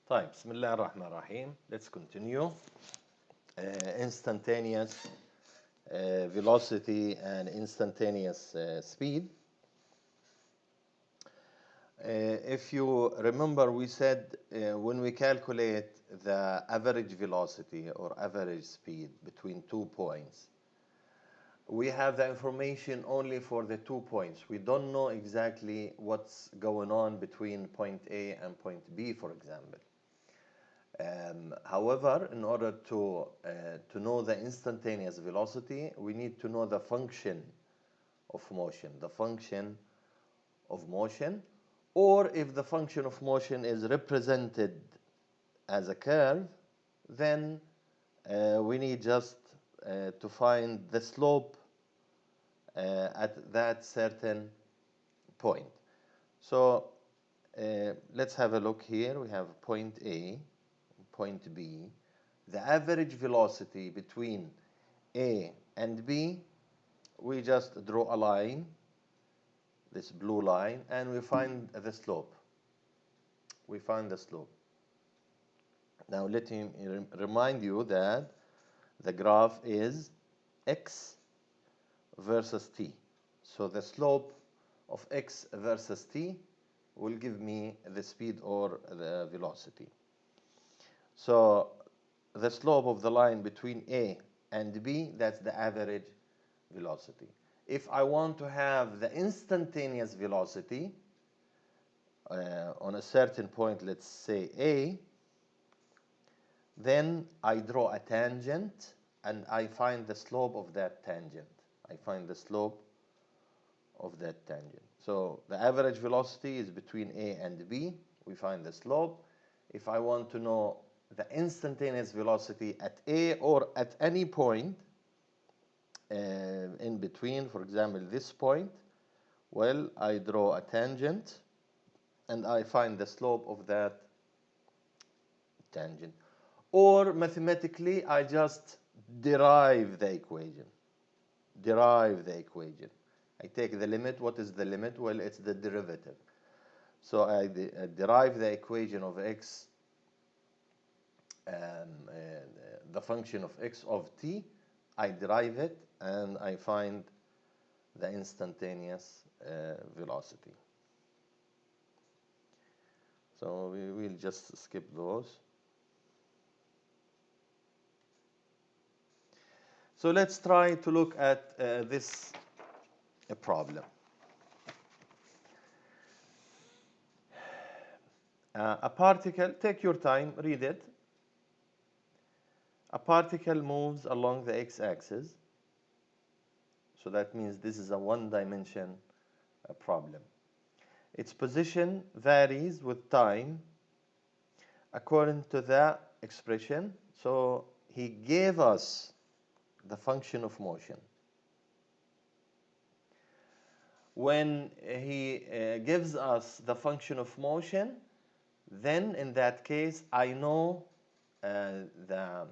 طيب بسم الله الرحمن الرحيم. Let's continue. Instantaneous velocity and instantaneous speed. If you remember, we said when we calculate the average velocity or average speed between 2 points, we have the information only for the 2 points. We don't know exactly what's going on between point A and point B, for example. However, in order to know the instantaneous velocity, we need to know the function of motion, or if the function of motion is represented as a curve, then we need just to find the slope at that certain point. So let's have a look here. We have point A, point B. The average velocity between A and B, we just draw a line, this blue line, and we find the slope. Now let me remind you that the graph is x versus t. So the slope of x versus t will give me the speed or the velocity. So the slope of the line between A and B, that's the average velocity. If I want to have the instantaneous velocity on a certain point, let's say A, then I draw a tangent and I find the slope of that tangent. So the average velocity is between A and B. We find the slope. If I want to know the instantaneous velocity at A or at any point in between, for example, this point, well, I draw a tangent and I find the slope of that tangent. Or mathematically, I just derive the equation. I take the limit. What is the limit? Well, it's the derivative. So I derive the equation of x, the function of x of t. I derive it and I find the instantaneous velocity. So we will just skip those. So let's try to look at this problem. A particle, take your time, read it. A particle moves along the x-axis. So that means this is a one-dimension problem. Its position varies with time according to the expression. So he gave us the function of motion. When he gives us the function of motion, then in that case I know the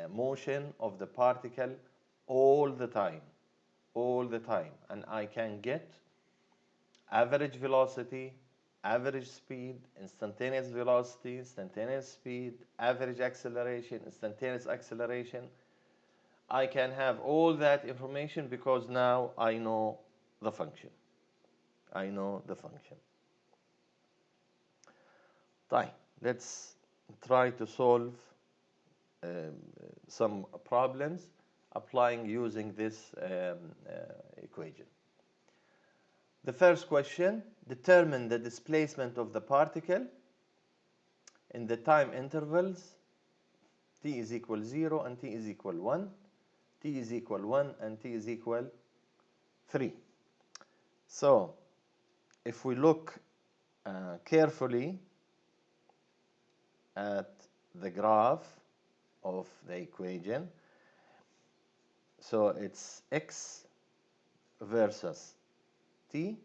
motion of the particle all the time, and I can get average velocity, average speed, instantaneous velocity, instantaneous speed, average acceleration, instantaneous acceleration. I can have all that information because now I know the function. طيب, let's try to solve some problems using this equation. The first question: determine the displacement of the particle in the time intervals t is equal 0 and t is equal 1, t is equal 1 and t is equal 3. So if we look carefully at the graph of the equation, so it's x versus t,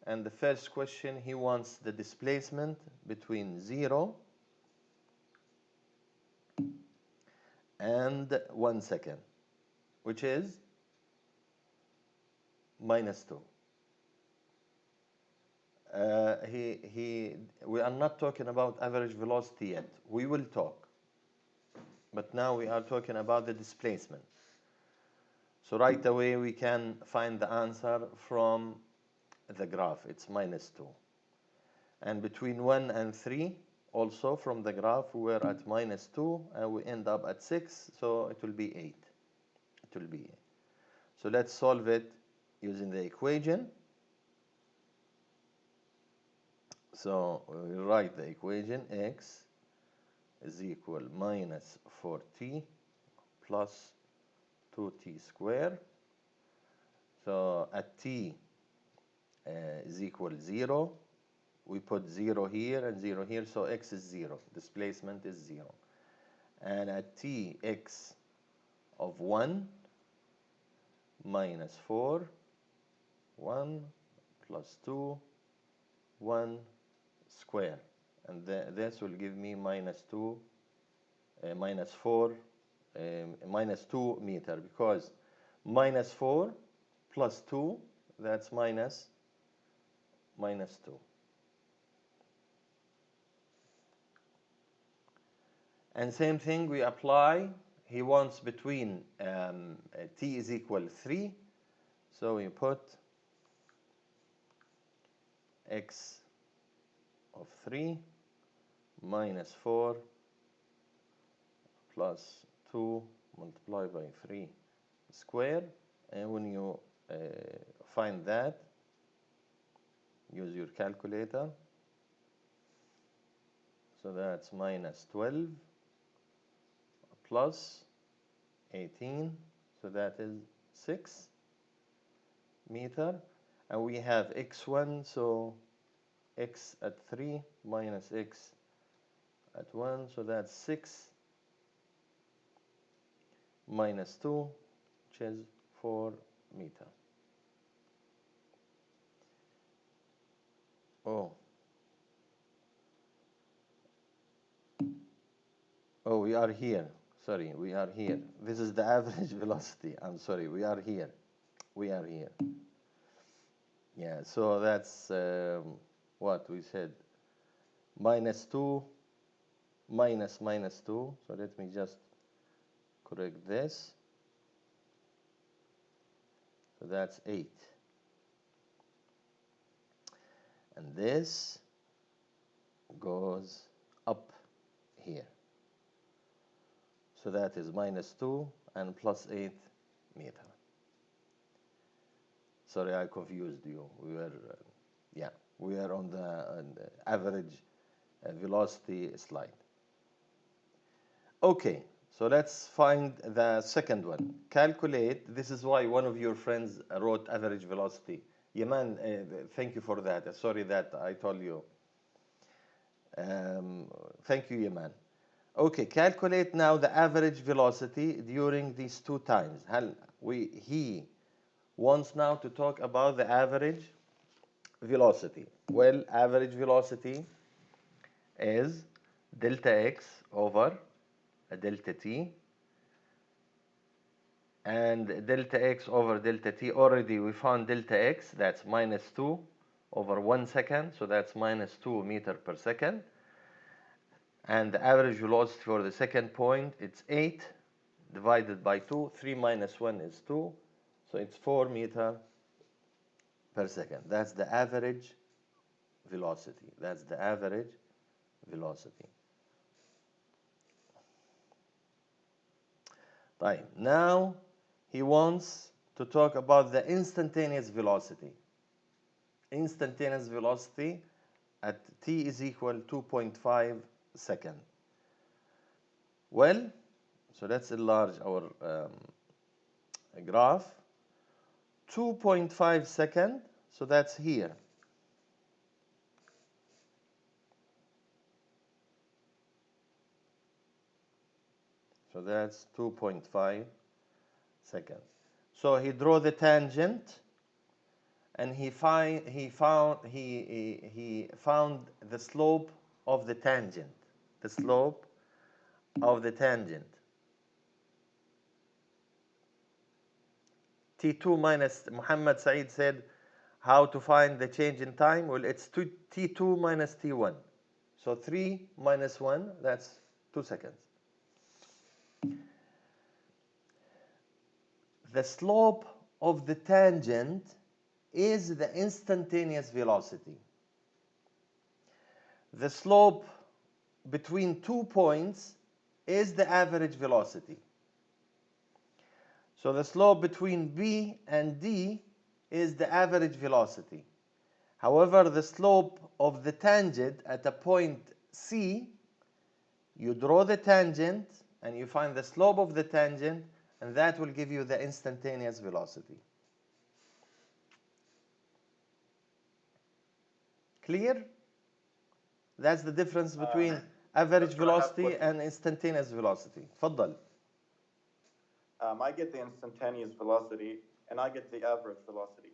and the first question, he wants the displacement between 0 and 1 second, which is -2. we are not talking about average velocity yet. We will talk. But now we are talking about the displacement. So right away we can find the answer from the graph. It's -2. And between 1 and 3, also from the graph, we're at -2 and we end up at 6, so it will be 8. It will be 8. So let's solve it using the equation. So we write the equation. X is equal -4t plus 2t squared. So at t is equal 0. We put 0 here and 0 here, so x is 0. Displacement is 0. And at t, x of 1 minus 4, 1 plus 2, 1 square. And this will give me -2, -4, -2 meter, because -4 plus 2, that's -2. And same thing we apply. He wants between t is equal 3. So we put x of 3 minus 4 plus 2 multiplied by 3 squared. And when you find that, use your calculator. So that's -12 plus 18, so that is 6 meter. And we have x1, so x at 3 minus x at 1, so that's 6 minus 2, which is 4 meter. Oh, we are here. Sorry, we are here. This is the average velocity. I'm sorry, we are here. We are here. Yeah, so that's what we said. -2 minus -2. So let me just correct this. So that's 8. And this goes up here. So that is -2 and plus 8 meter. Sorry, I confused you. We were on the average velocity slide. Okay, so let's find the second one. Calculate. This is why one of your friends wrote average velocity. Yaman, thank you for that. Sorry that I told you. Thank you, Yaman. Okay, calculate now the average velocity during these two times. He wants now to talk about the average velocity. Well, average velocity is delta x over delta t. And delta x over delta t, already we found delta x, that's -2 over 1 second, so that's -2 meter per second. And the average velocity for the second point, it's 8 divided by 2. 3 minus 1 is 2. So it's 4 meter per second. That's the average velocity. That's the average velocity. Right. Now he wants to talk about the instantaneous velocity. Instantaneous velocity at t is equal 2.5 second. Well, so let's enlarge our graph. 2.5 second, so that's here. So that's 2.5 seconds. So he drew the tangent, and he found the slope of the tangent. The slope of the tangent. T2 minus, Muhammad Saeed said, How to find the change in time? Well, it's t2 minus t1. So 3 minus 1, that's 2 seconds. The slope of the tangent is the instantaneous velocity. The slope between 2 points is the average velocity. So the slope between B and D is the average velocity. However, the slope of the tangent at a point C, you draw the tangent and you find the slope of the tangent, and that will give you the instantaneous velocity. Clear? That's the difference between average velocity and instantaneous velocity. تفضل. I get the instantaneous velocity and I get the average velocity.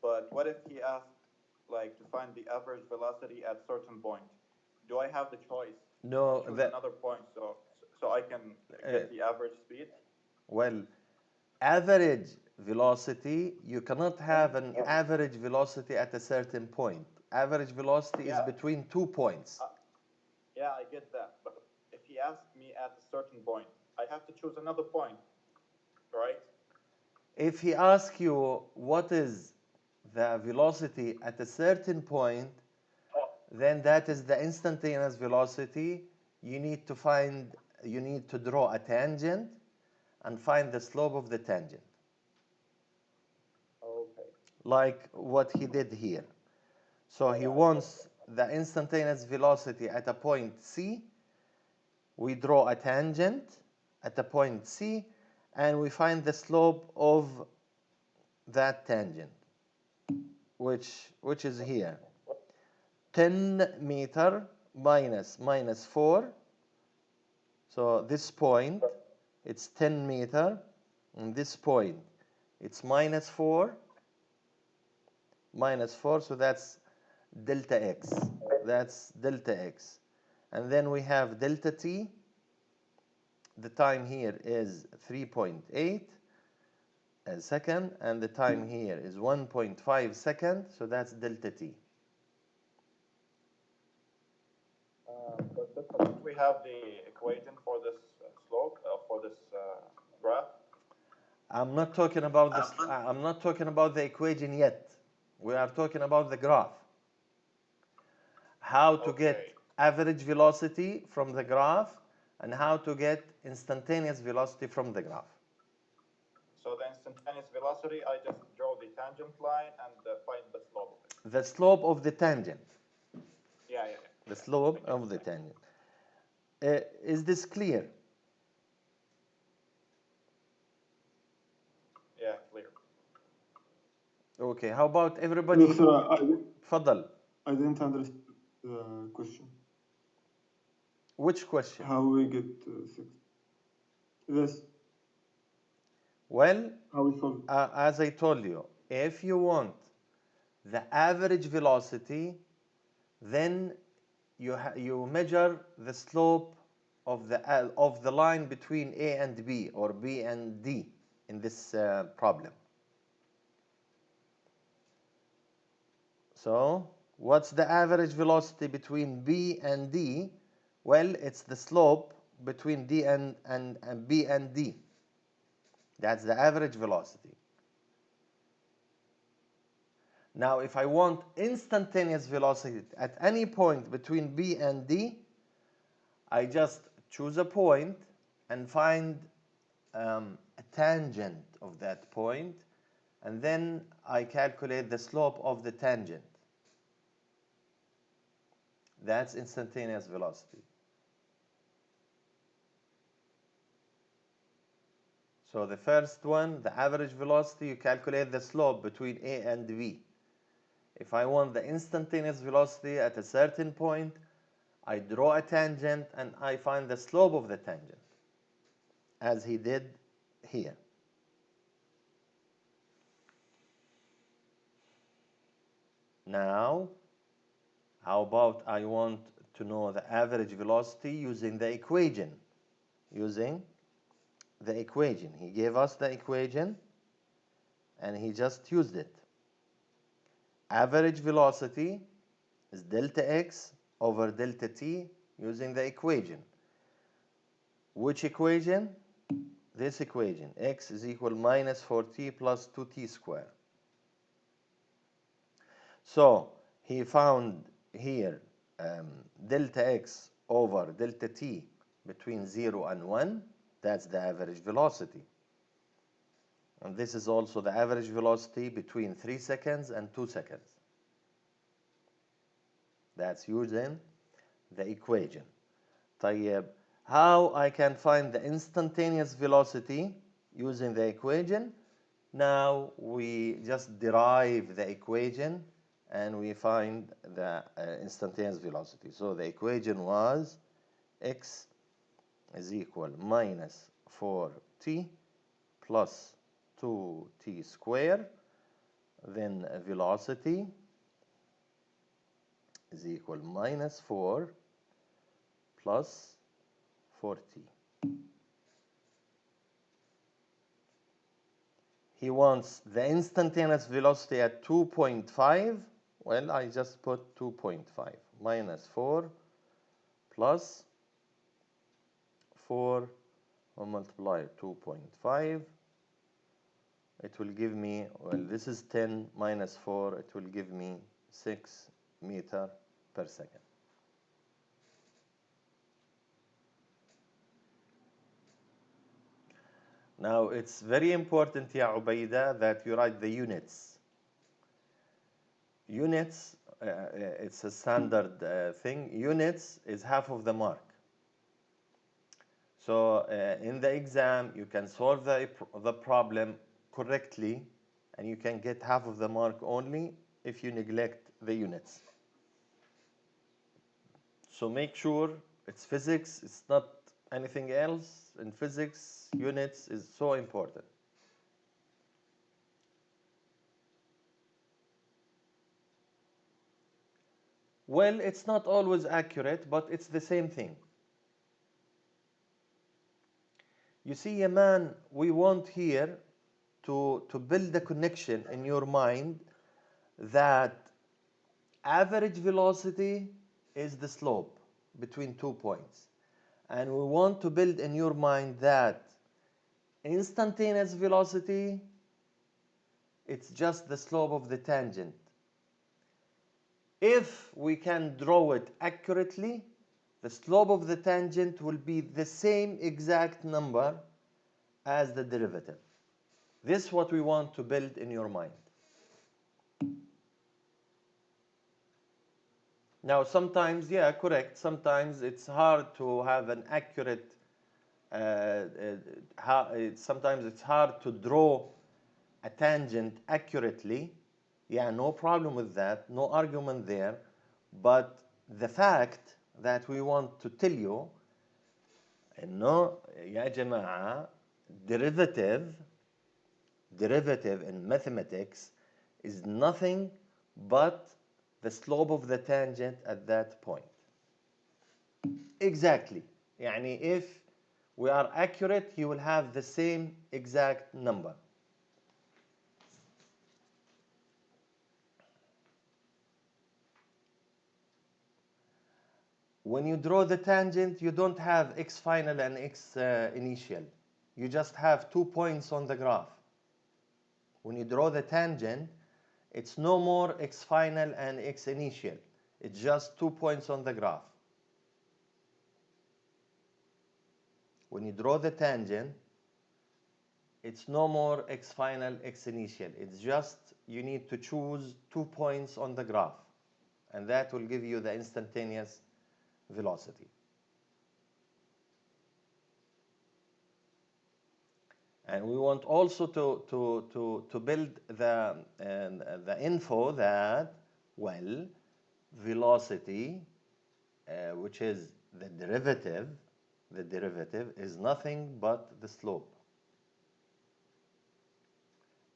But what if he asked, like, to find the average velocity at certain point? Do I have the choice No, to choose another point so I can get the average speed? Well, average velocity, you cannot have an average velocity at a certain point. Average velocity is between 2 points. Yeah, I get that. But if he asked me at a certain point, I have to choose another point, right? If he asks you what is the velocity at a certain point, then that is the instantaneous velocity. You need to draw a tangent and find the slope of the tangent. Okay. Like what he did here. So he wants the instantaneous velocity at a point C. We draw a tangent at a point C, and we find the slope of that tangent, which is here. 10 meter minus 4. So this point, it's 10 meter. And this point, it's minus 4. Minus 4, so that's delta x. That's delta x. And then we have delta t. The time here is 3.8 a second, and the time here is 1.5 seconds, so that's delta t. But don't we have the equation for this slope, for this graph? I'm not talking about this. I'm not talking about the equation yet. We are talking about the graph. How to get average velocity from the graph, and how to get instantaneous velocity from the graph. So the instantaneous velocity, I just draw the tangent line and find the slope of it. The slope of the tangent. Yeah. The slope of the tangent. Is this clear? Yeah, clear. Okay, how about everybody? Look, sir, تفضل. I didn't understand the question. Which question? How we get 6? This. Well, How we solve? as I told you, if you want the average velocity, then you measure the slope of the line between A and B, or B and D in this problem. So what's the average velocity between B and D? Well, it's the slope between D and B and D. That's the average velocity. Now, if I want instantaneous velocity at any point between B and D, I just choose a point and find a tangent of that point, and then I calculate the slope of the tangent. That's instantaneous velocity. So the first one, the average velocity, you calculate the slope between A and B. If I want the instantaneous velocity at a certain point, I draw a tangent and I find the slope of the tangent, as he did here. Now, how about I want to know the average velocity using the equation? He gave us the equation and he just used it. average velocity is delta x over delta t using the equation. Which equation? This equation, x is equal minus 4t plus 2t squared. So he found here delta x over delta t between 0 and 1. That's the average velocity. And this is also the average velocity between 3 seconds and 2 seconds. That's using the equation. طيب, how I can find the instantaneous velocity using the equation? Now we just derive the equation and we find the instantaneous velocity. So the equation was x is equal minus 4t plus 2t squared. Then velocity is equal minus 4 plus 4t. He wants the instantaneous velocity at 2.5. Well, I just put 2.5 minus 4 plus 4 or multiply 2.5. It will give me, well, this is 10 minus 4. It will give me 6 meter per second. Now, it's very important, Ya Ubaida, that you write the units. Units, it's a standard thing. Units is half of the mark. So in the exam, you can solve the problem correctly, and you can get half of the mark only if you neglect the units. So make sure it's physics, it's not anything else. In physics, units is so important. Well, it's not always accurate, but it's the same thing. You see, Yaman, we want here to build a connection in your mind that average velocity is the slope between 2 points. And we want to build in your mind that instantaneous velocity, it's just the slope of the tangent. If we can draw it accurately, the slope of the tangent will be the same exact number as the derivative. This is what we want to build in your mind. Now, sometimes, yeah, correct. Sometimes it's hard to have an accurate, sometimes it's hard to draw a tangent accurately. Yeah, no problem with that, no argument there. But the fact that we want to tell you, إنه يا جماعة derivative in mathematics is nothing but the slope of the tangent at that point. Exactly. يعني if we are accurate, you will have the same exact number. When you draw the tangent, you don't have x final and x initial. You just have 2 points on the graph. When you draw the tangent, it's no more x final and x initial. It's just 2 points on the graph. When you draw the tangent, it's no more x final, x initial. It's just you need to choose 2 points on the graph. And that will give you the instantaneous velocity. And we want also to build the info that, well, velocity, which is the derivative is nothing but the slope.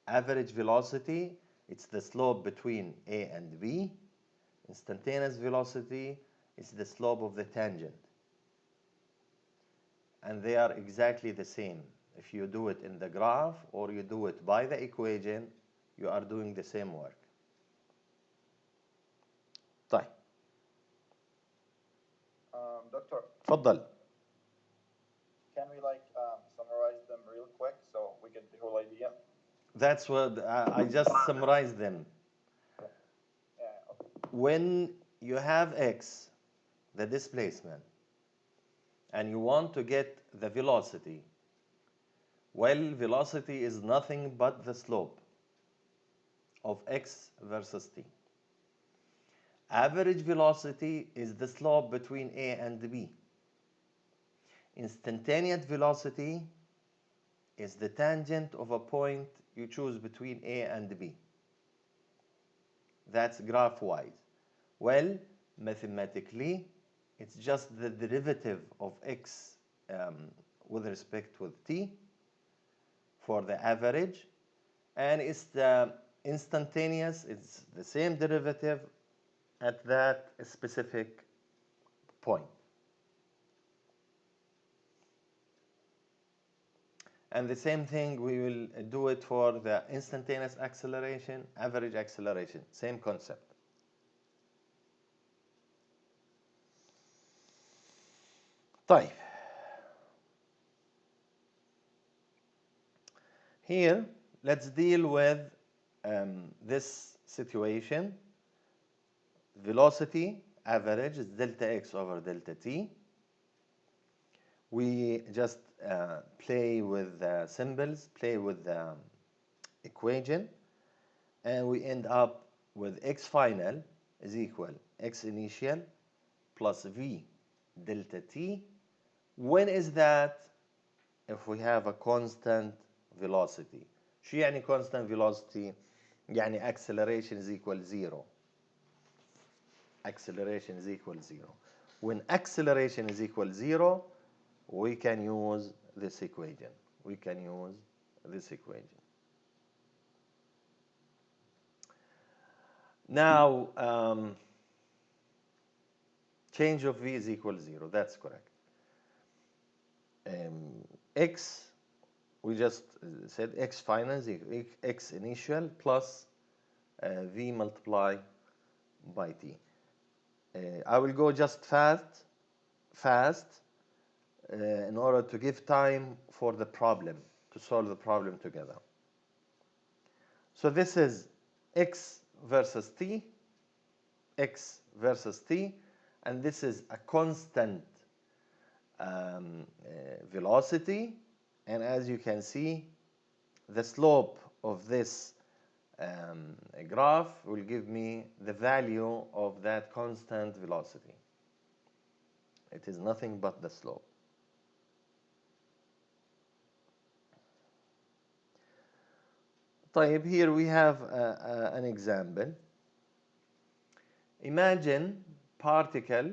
Average velocity, it's the slope between A and B. Instantaneous velocity is the slope of the tangent. And they are exactly the same. If you do it in the graph or you do it by the equation, you are doing the same work. Doctor, تفضل. can we like summarize them real quick so we get the whole idea? That's what I just summarized them. Yeah. Okay. When you have x, the displacement, and you want to get the velocity, well, velocity is nothing but the slope of x versus t. Average velocity is the slope between A and B. Instantaneous velocity is the tangent of a point you choose between A and B. That's graph-wise. Well, mathematically, it's just the derivative of x with respect with t for the average, and it's the instantaneous, it's the same derivative at that specific point. And the same thing, we will do it for the instantaneous acceleration, average acceleration, same concept. طيب. Here, let's deal with this situation. Velocity average is delta x over delta t. We just play with the symbols, play with the equation, and we end up with x final is equal x initial plus v delta t. When is that? If we have a constant velocity. شو يعني constant velocity؟ يعني acceleration is equal 0. Acceleration is equal 0. When acceleration is equal 0, we can use this equation. We can use this equation. Now, change of v is equal 0. That's correct. X, we just said x final is equal x initial plus v multiplied by t. I will go just fast in order to give time for the problem, to solve the problem together. So this is x versus t, and this is a constant velocity, and as you can see, the slope of this graph will give me the value of that constant velocity. It is nothing but the slope. طيب, here we have an example. Imagine particle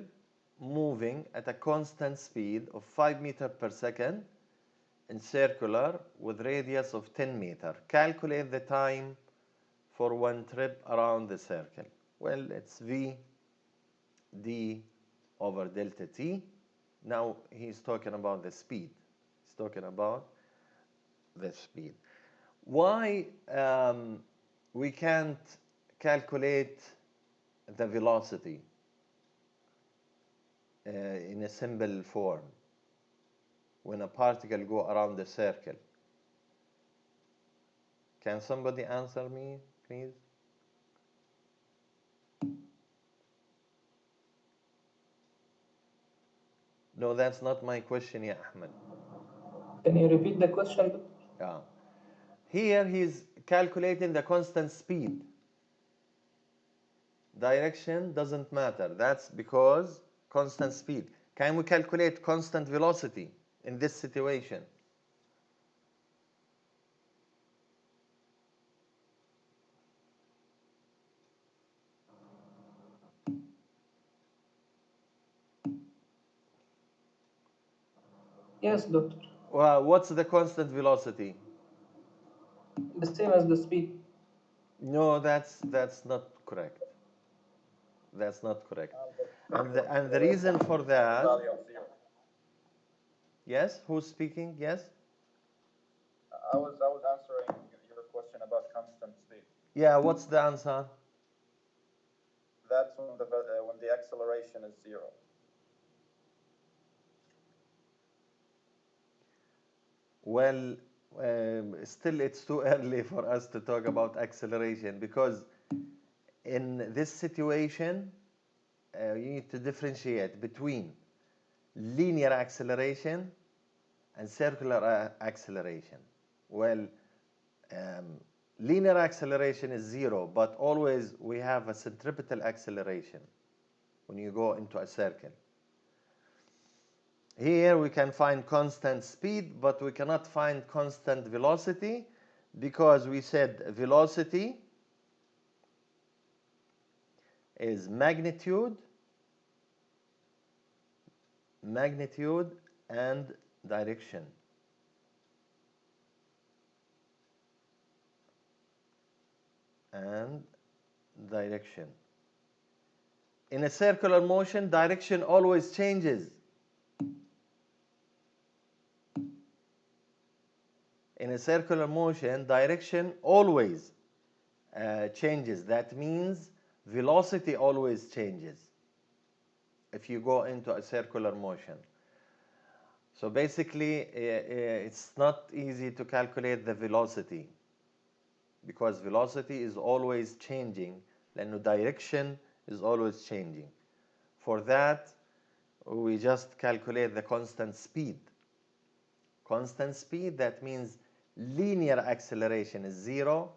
moving at a constant speed of 5 meters per second in circular with radius of 10 meters. Calculate the time for one trip around the circle. Well, it's v d over delta t. Now he's talking about the speed. He's talking about the speed. Why we can't calculate the velocity in a simple form when a particle go around the circle? Can somebody answer me, please? No, that's not my question, ya Ahmed. Can you repeat the question? Yeah. Here he's calculating the constant speed. Direction doesn't matter. That's because constant speed. Can we calculate constant velocity in this situation? Yes, doctor. Well, what's the constant velocity? The same as the speed. No, that's not correct. That's not correct. And the reason for that. Value of 0. Yes, who's speaking? Yes. I was answering your question about constant speed. Yeah. What's the answer? That's when the acceleration is 0. Well, still it's too early for us to talk about acceleration, because in this situation, you need to differentiate between linear acceleration and circular acceleration. Well, um, linear acceleration is zero, but always we have a centripetal acceleration when you go into a circle. Here we can find constant speed, but we cannot find constant velocity, because we said velocity is magnitude and direction. And direction. In a circular motion, direction always changes. In a circular motion, direction always changes. That means velocity always changes if you go into a circular motion. So basically, it's not easy to calculate the velocity, because velocity is always changing, and direction is always changing. For that, we just calculate the constant speed. Constant speed, that means linear acceleration is zero,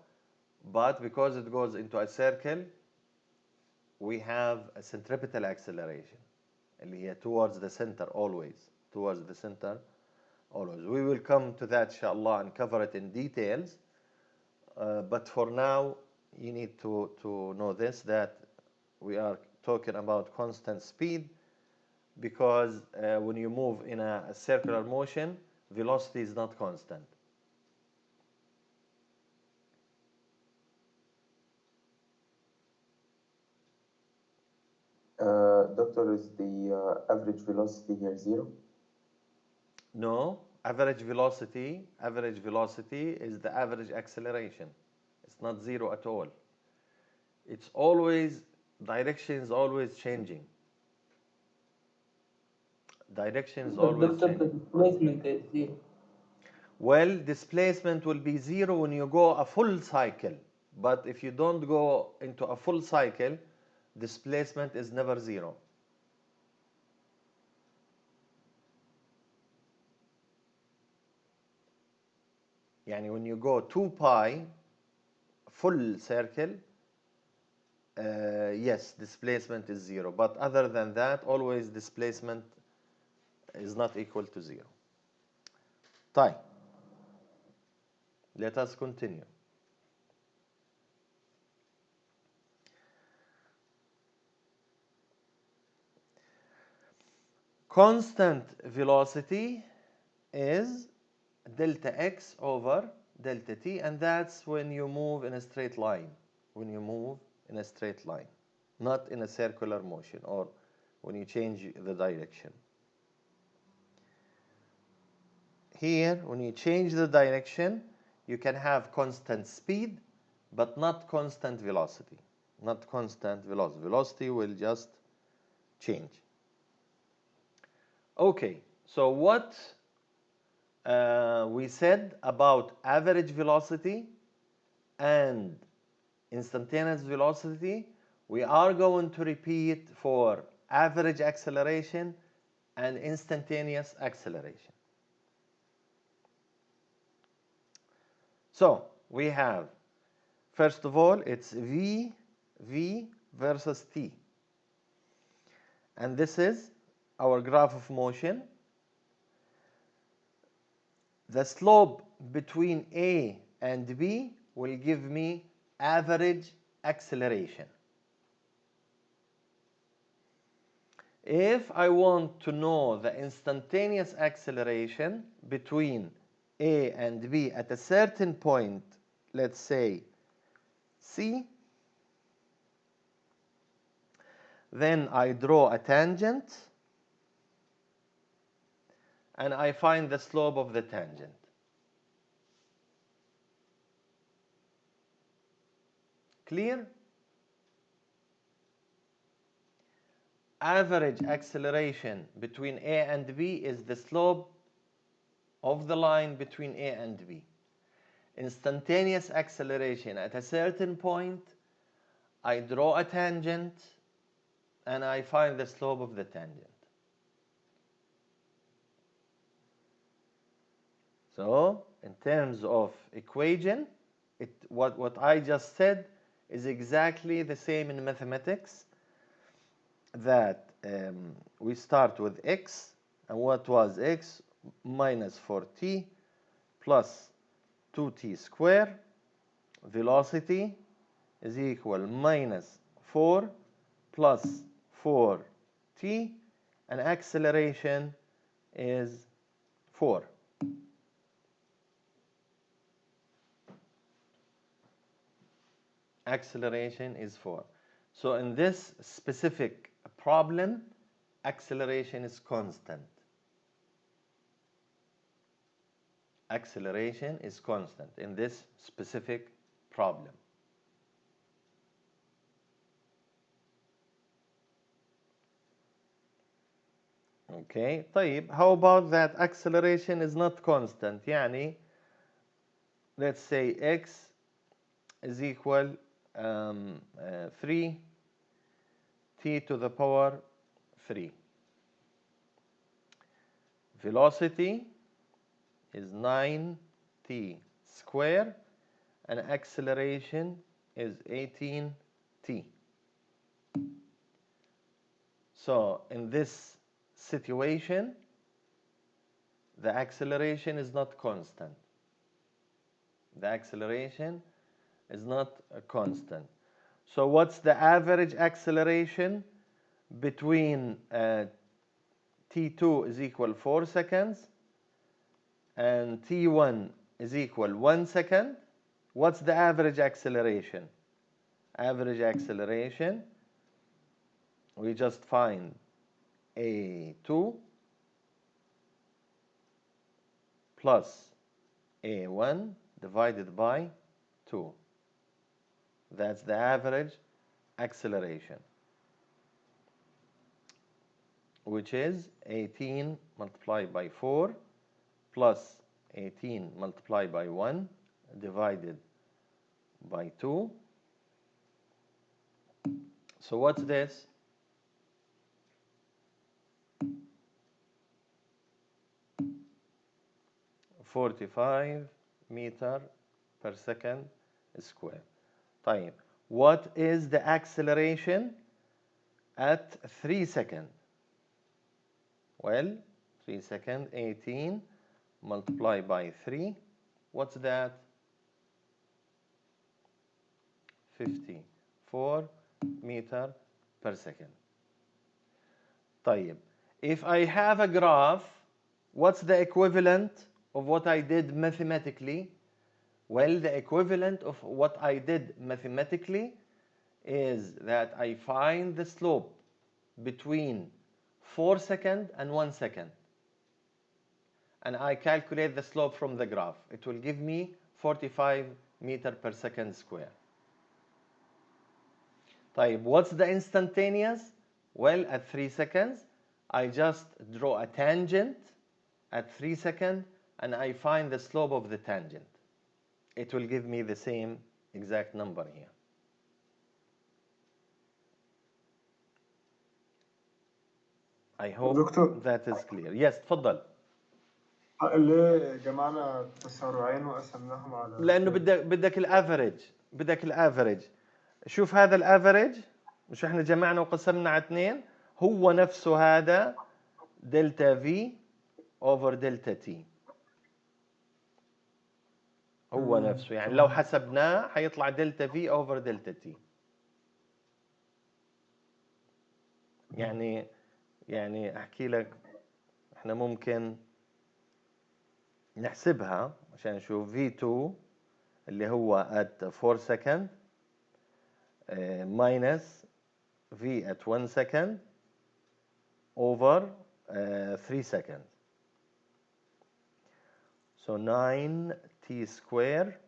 but because it goes into a circle, we have a centripetal acceleration, towards the center always, towards the center always. We will come to that, inshallah, and cover it in details. But for now, you need to know this, that we are talking about constant speed, because when you move in a circular motion, velocity is not constant. Doctor, is the average velocity here zero? No, average velocity is the average acceleration. It's not zero at all. It's always, direction is always changing. Direction is But always Doctor, the changing. displacement is zero. Well, displacement will be zero when you go a full cycle. But if you don't go into a full cycle, displacement is never zero. Yani when you go 2 pi full circle, yes, displacement is zero. But other than that, always displacement is not equal to zero. طيب. Let us continue. Constant velocity is delta x over delta t, and that's when you move in a straight line. When you move in a straight line, not in a circular motion, or when you change the direction. Here, when you change the direction, you can have constant speed, but not constant velocity. Not constant velocity. Velocity will just change. Okay, so what we said about average velocity and instantaneous velocity, we are going to repeat for average acceleration and instantaneous acceleration. So we have, first of all, it's v versus t. And this is our graph of motion. The slope between A and B will give me average acceleration. If I want to know the instantaneous acceleration between A and B at a certain point, let's say C, then I draw a tangent and I find the slope of the tangent. Clear? Average acceleration between A and B is the slope of the line between A and B. Instantaneous acceleration at a certain point, I draw a tangent and I find the slope of the tangent. So in terms of equation, what I just said is exactly the same in mathematics, that we start with x, and what was x? Minus 4t plus 2t squared. Velocity is equal minus 4 plus 4t, and acceleration is 4. Acceleration is 4. So in this specific problem, acceleration is constant. Acceleration is constant in this specific problem. Okay, طيب, how about that acceleration is not constant? يعني, let's say x is equal 3 t to the power 3. Velocity is 9t squared, and acceleration is 18t. So in this situation, the acceleration is not constant. The acceleration is not a constant. So what's the average acceleration between t2 is equal 4 seconds and t1 is equal 1 second? What's the average acceleration? Average acceleration, we just find a2 plus a1 divided by 2. That's the average acceleration, which is 18 multiplied by 4 plus 18 multiplied by 1 divided by 2. So what's this? .45 meter per second square. طيب, what is the acceleration at 3 seconds? Well, 3 seconds, 18 multiplied by 3. What's that? 54 meter per second. طيب, if I have a graph, what's the equivalent of what I did mathematically? Well, the equivalent of what I did mathematically is that I find the slope between 4 seconds and 1 second. And I calculate the slope from the graph. It will give me 45 meter per second square. طيب, what's the instantaneous? Well, at 3 seconds, I just draw a tangent at 3 seconds and I find the slope of the tangent. It will give me the same exact number here. I hope دكتور that is clear. Yes, تفضل. ليه جمعنا التسارعين وقسمناهم على لأنه بدك الافريج، بدك الافريج. شوف هذا الافريج، مش احنا جمعنا وقسمنا على 2، هو نفسه هذا دلتا في اوفر دلتا تي. هو نفسه، يعني لو حسبناه حيطلع دلتا في اوفر دلتا تي. يعني احكي لك، احنا ممكن نحسبها عشان نشوف V2 اللي هو at 4 second minus V at 1 second over 3 seconds. So 9t square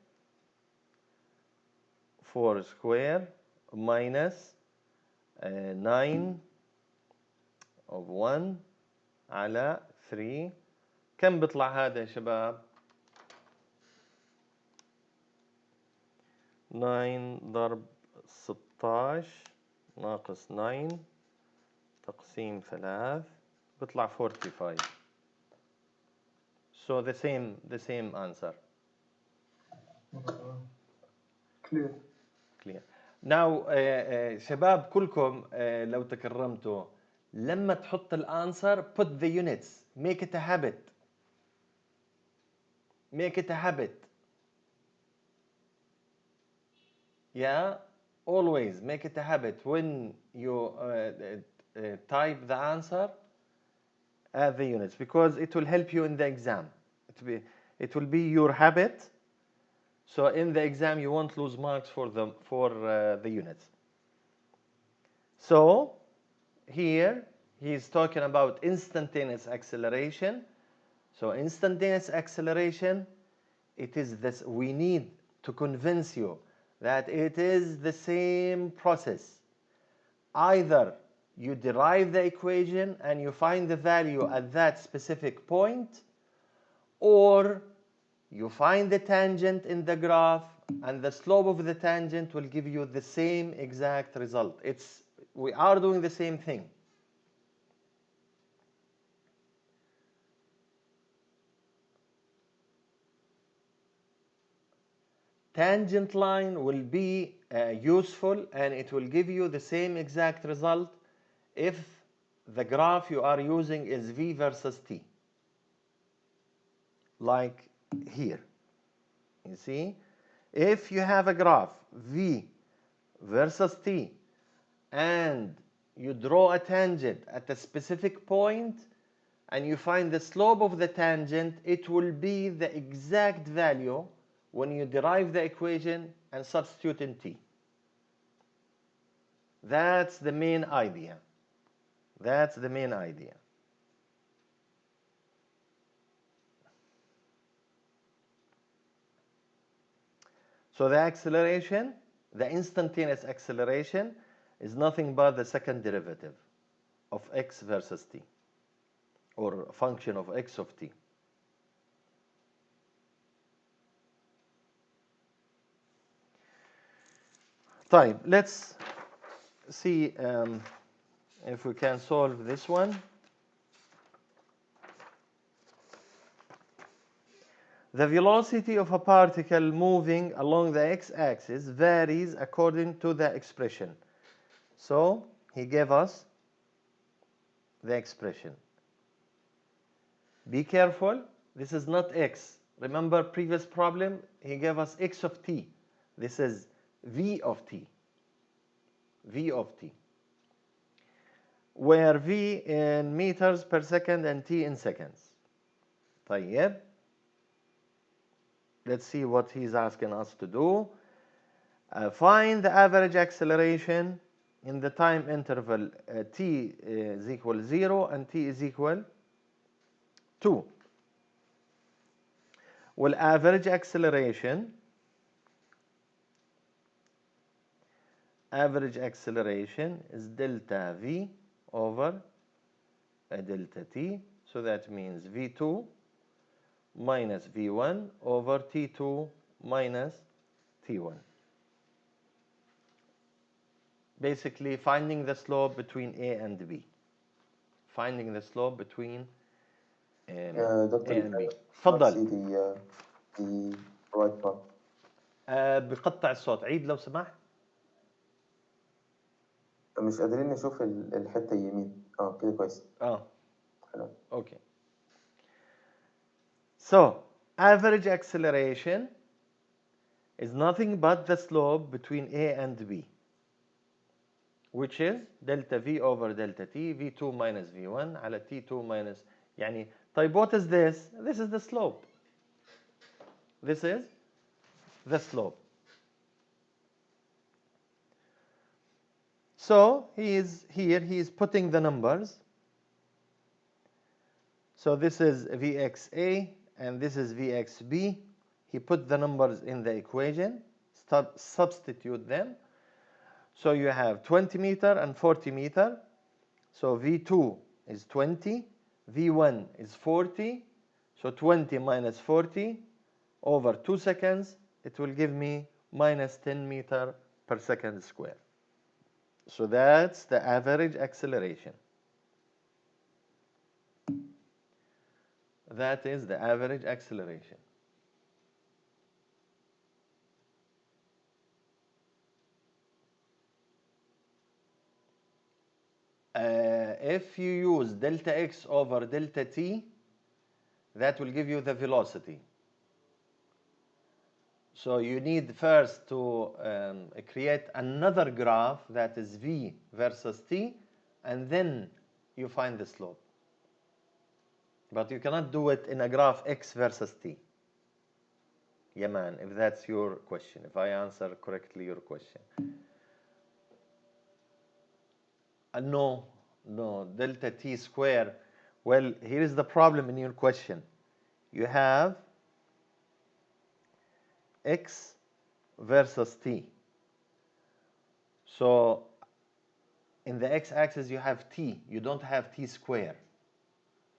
4 square minus 9 of 1 على 3 كم بيطلع هذا يا شباب؟ 9 ضرب 16 ناقص 9 تقسيم 3 بيطلع 45. So the same answer. clear. Clear. Now شباب كلكم لو تكرمتوا لما تحط الانسر put the units, make it a habit. Make it a habit. Yeah, always make it a habit when you type the answer, add the units, because it will help you in the exam. It will be your habit. So in the exam you won't lose marks for the units. So here he's talking about instantaneous acceleration. So instantaneous acceleration, it is this. We need to convince you that it is the same process. Either you derive the equation and you find the value at that specific point, or you find the tangent in the graph and the slope of the tangent will give you the same exact result. We are doing the same thing. Tangent line will be useful and it will give you the same exact result if the graph you are using is v versus t. Like here. You see? If you have a graph v versus t and you draw a tangent at a specific point and you find the slope of the tangent, it will be the exact value when you derive the equation and substitute in t. That's the main idea. That's the main idea. So the acceleration, the instantaneous acceleration, is nothing but the second derivative of x versus t, or a function of x of t. طيب, let's see if we can solve this one. The velocity of a particle moving along the x-axis varies according to the expression. So he gave us the expression. Be careful, this is not x. Remember previous problem, he gave us x of t. This is v of t. V of t. Where v in meters per second and t in seconds. طيب. Let's see what he's asking us to do. Find the average acceleration in the time interval t is equal 0 and t is equal 2. Well, average acceleration is delta v over delta t. So that means v2 minus v1 over t2 minus t1. Basically finding the slope between A and B. Finding the slope between A and B. تفضل. the right part. بقطع الصوت. عيد لو سمحت. مش قادرين نشوف الحتة اليمين. كده كويس. حلو. Okay. So, average acceleration is nothing but the slope between A and B, which is delta V over delta T, V2 minus V1 على T2 minus, يعني, طيب, what is this? This is the slope. This is the slope. So, he is putting the numbers. So this is Vxa and this is Vxb. He put the numbers in the equation, substitute them. So you have 20 meter and 40 meter. So V2 is 20, V1 is 40. So 20 minus 40 over 2 seconds, it will give me minus 10 meter per second square. So that's the average acceleration. That is the average acceleration. If you use delta x over delta t, that will give you the velocity. So you need first to create another graph that is v versus t, and then you find the slope. But you cannot do it in a graph x versus t. Yeah, man, if that's your question, if I answer correctly your question. No, delta t square. Well, here is the problem in your question. You have x versus t. So in the x-axis you have t. You don't have t square.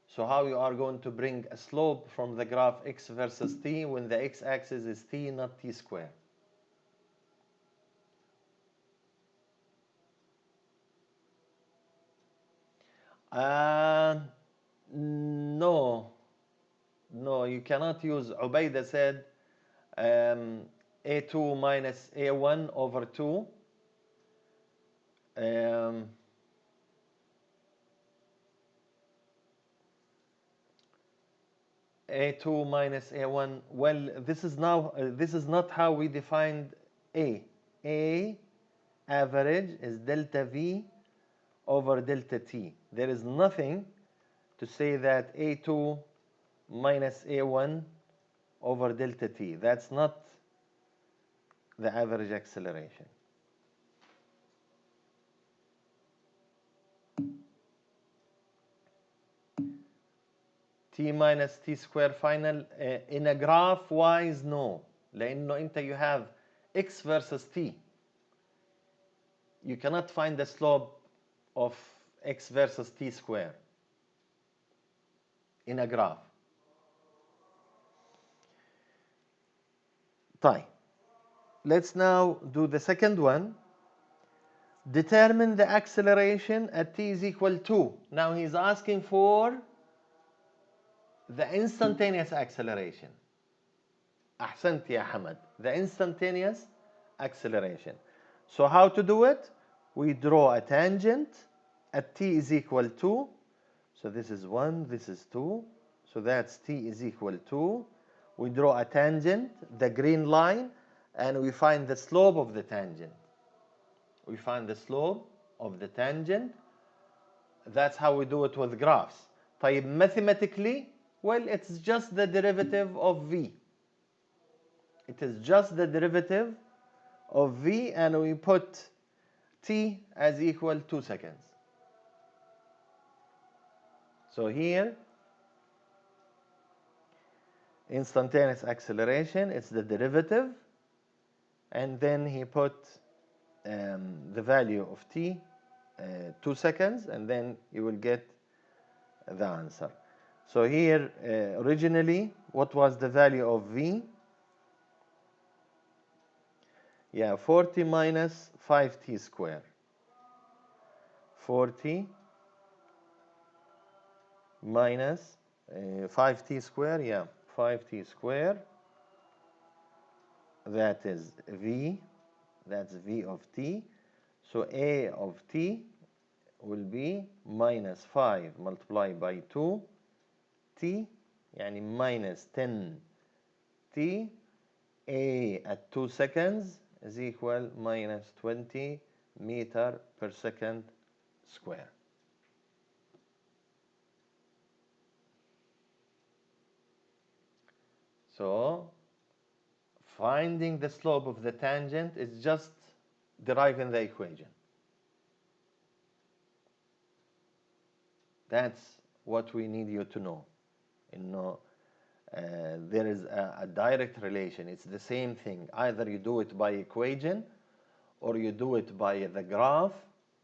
So how you are going to bring a slope from the graph x versus t when the x-axis is t, not t square? No, you cannot use. Ubaida said a2 minus a1 over 2. A2 minus A1. Well, this is not how we defined A. A average is delta V over delta T. There is nothing to say that A2 minus A1 over delta T. That's not the average acceleration. T minus T square final in a graph wise, no. لأنه أنت you have X versus T. You cannot find the slope of X versus T square in a graph. طيب. Let's now do the second one. Determine the acceleration at t is equal to. Now he's asking for the instantaneous acceleration. أحسنت يا حمد. The instantaneous acceleration. So how to do it? We draw a tangent at t is equal to. So this is 1, this is 2. So that's t is equal to. We draw a tangent, the green line, and we find the slope of the tangent. We find the slope of the tangent. That's how we do it with graphs. طيب mathematically, well, it's just the derivative of v. It is just the derivative of v, and we put t as equal 2 seconds. So here, instantaneous acceleration, it's the derivative, and then he put the value of t, 2 seconds, and then you will get the answer. So here, originally, what was the value of v? Yeah, 40 minus 5t square. 40 minus 5t square, yeah, 5t square. That is v, that's v of t. So a of t will be minus 5 multiplied by 2 t, يعني minus 10 t. A at 2 seconds is equal minus 20 meter per second square. So finding the slope of the tangent is just deriving the equation. That's what we need you to know. There is a direct relation. It's the same thing. Either you do it by equation or you do it by the graph.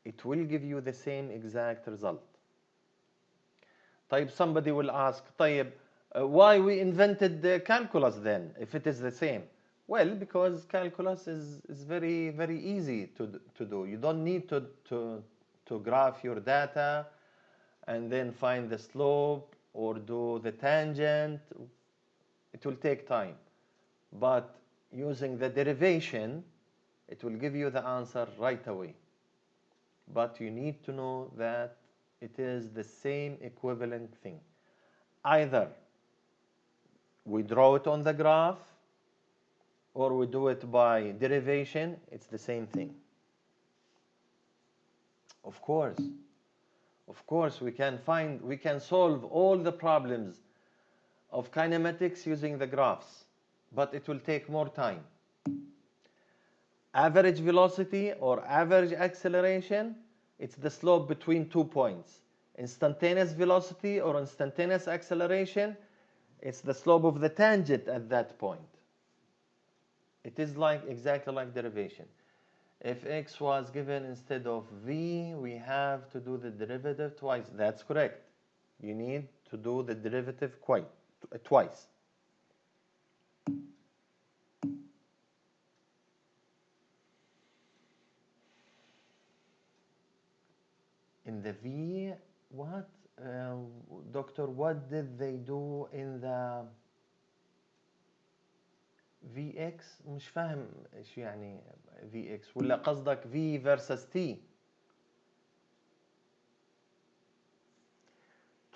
It will give you the same exact result. طيب, somebody will ask, طيب, Why we invented the calculus then, if it is the same? Well, because calculus is very, very easy to do. You don't need to graph your data and then find the slope or do the tangent. It will take time. But using the derivation, it will give you the answer right away. But you need to know that it is the same equivalent thing. Either we draw it on the graph or we do it by derivation, it's the same thing. Of course, we can solve all the problems of kinematics using the graphs, but it will take more time. Average velocity or average acceleration, it's the slope between 2 points. Instantaneous velocity or instantaneous acceleration, it's the slope of the tangent at that point. It is exactly like derivation. If x was given instead of v, we have to do the derivative twice. That's correct. You need to do the derivative twice. In the v, what? Doctor, what did they do in the Vx؟ مش فاهم ايش يعني Vx، ولا قصدك V versus T؟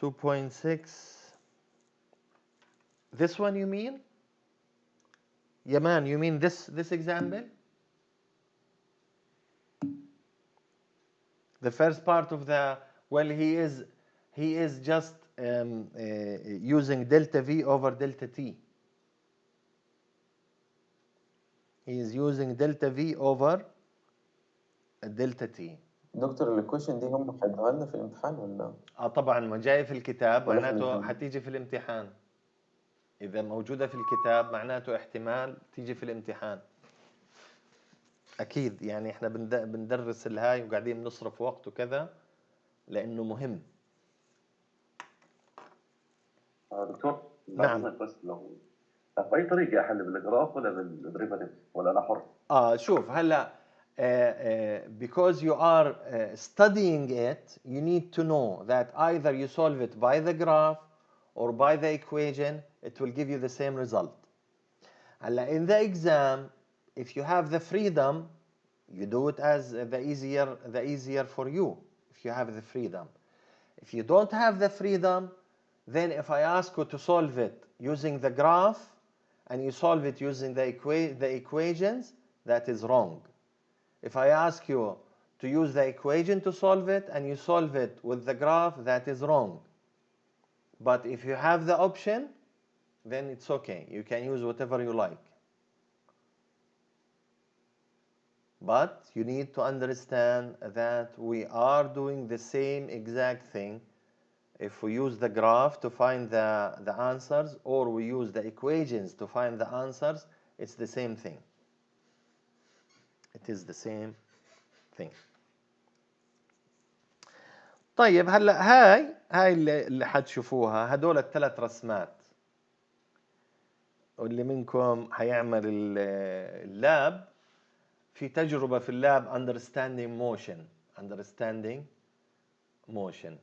2.6. This one you mean? Yaman, you mean this example? The first part of the, well, he is just using delta V over delta T. He is using delta V over delta T. دكتور الكويشن دي هم حدوها لنا في الامتحان ولا؟ طبعا ما جاي في الكتاب معناته حتيجي في الامتحان. إذا موجودة في الكتاب معناته احتمال تيجي في الامتحان. أكيد يعني إحنا بندرس الهاي وقاعدين نصرف وقت وكذا لأنه مهم. دكتور نعم. بس لو بأي طريقة أحل بالجراف ولا بالدريفاتيف ولا أنا حر؟ شوف هلا because you are studying it, you need to know that either you solve it by the graph or by the equation, it will give you the same result. هلا in the exam, if you have the freedom, you do it as the easier for you. If you have the freedom, if you don't have the freedom, then if I ask you to solve it using the graph and you solve it using the equations, that is wrong. If I ask you to use the equation to solve it and you solve it with the graph, that is wrong. But if you have the option, then it's okay. You can use whatever you like. But you need to understand that we are doing the same exact thing. If we use the graph to find the answers or we use the equations to find the answers, it's the same thing. It is the same thing. طيب هلا هاي اللي حتشوفوها هدول الثلاث رسمات واللي منكم حيعمل اللاب في تجربة في اللاب understanding motion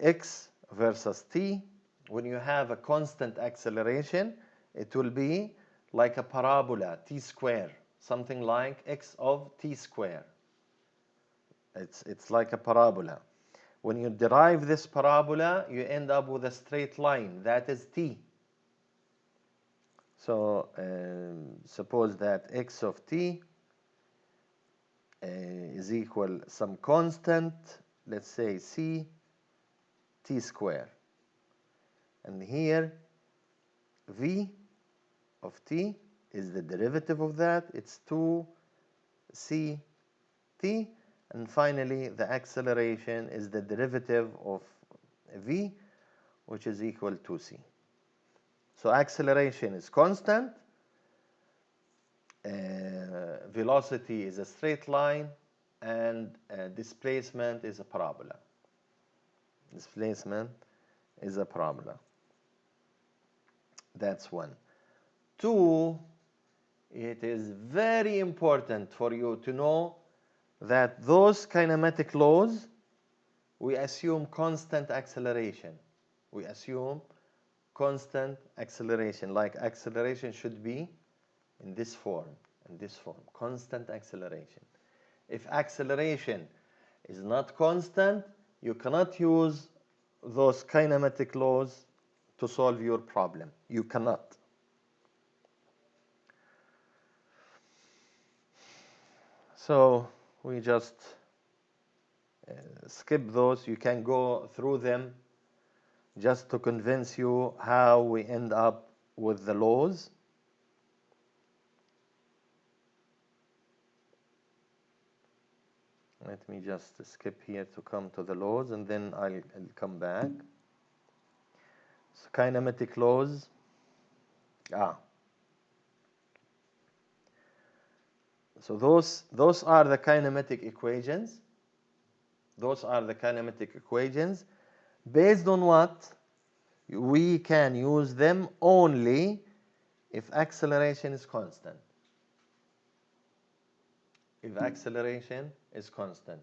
x versus t. When you have a constant acceleration, it will be like a parabola, t square, something like x of t square. It's like a parabola. When you derive this parabola, you end up with a straight line, that is t. So suppose that x of t is equal some constant, let's say c t square. And here v of t is the derivative of that, it's 2c t. And finally, the acceleration is the derivative of v, which is equal to c. So acceleration is constant, velocity is a straight line, and displacement is a parabola. Displacement is a parabola. That's one. Two, it is very important for you to know that those kinematic laws, we assume constant acceleration. We assume constant acceleration, like acceleration should be in this form, constant acceleration. If acceleration is not constant, you cannot use those kinematic laws to solve your problem. You cannot. So we just skip those. You can go through them just to convince you how we end up with the laws. Let me just skip here to come to the laws, and then I'll come back. So kinematic laws. So those are the kinematic equations. Those are the kinematic equations. Based on what? We can use them only if acceleration is constant. If acceleration is constant.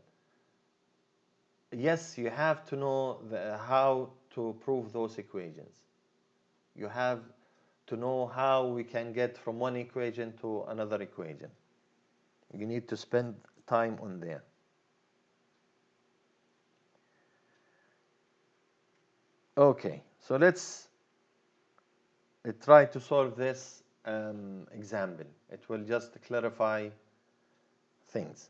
Yes, you have to know how to prove those equations. You have to know how we can get from one equation to another equation. You need to spend time on there. Okay, so let's try to solve this example. It will just clarify things.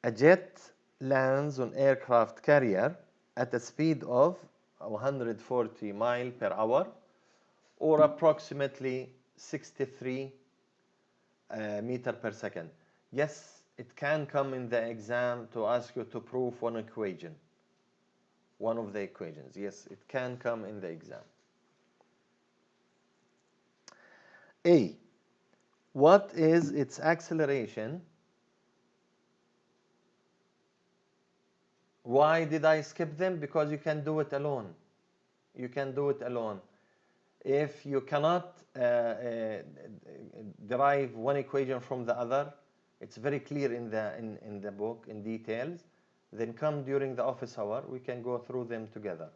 A jet lands on aircraft carrier at a speed of 140 miles per hour, or approximately 63 meter per second. Yes, it can come in the exam to ask you to prove one equation. One of the equations. Yes, it can come in the exam. A. What is its acceleration? Why did I skip them? Because you can do it alone. You can do it alone. If you cannot derive one equation from the other, it's very clear in the book in details. Then come during the office hour, we can go through them together.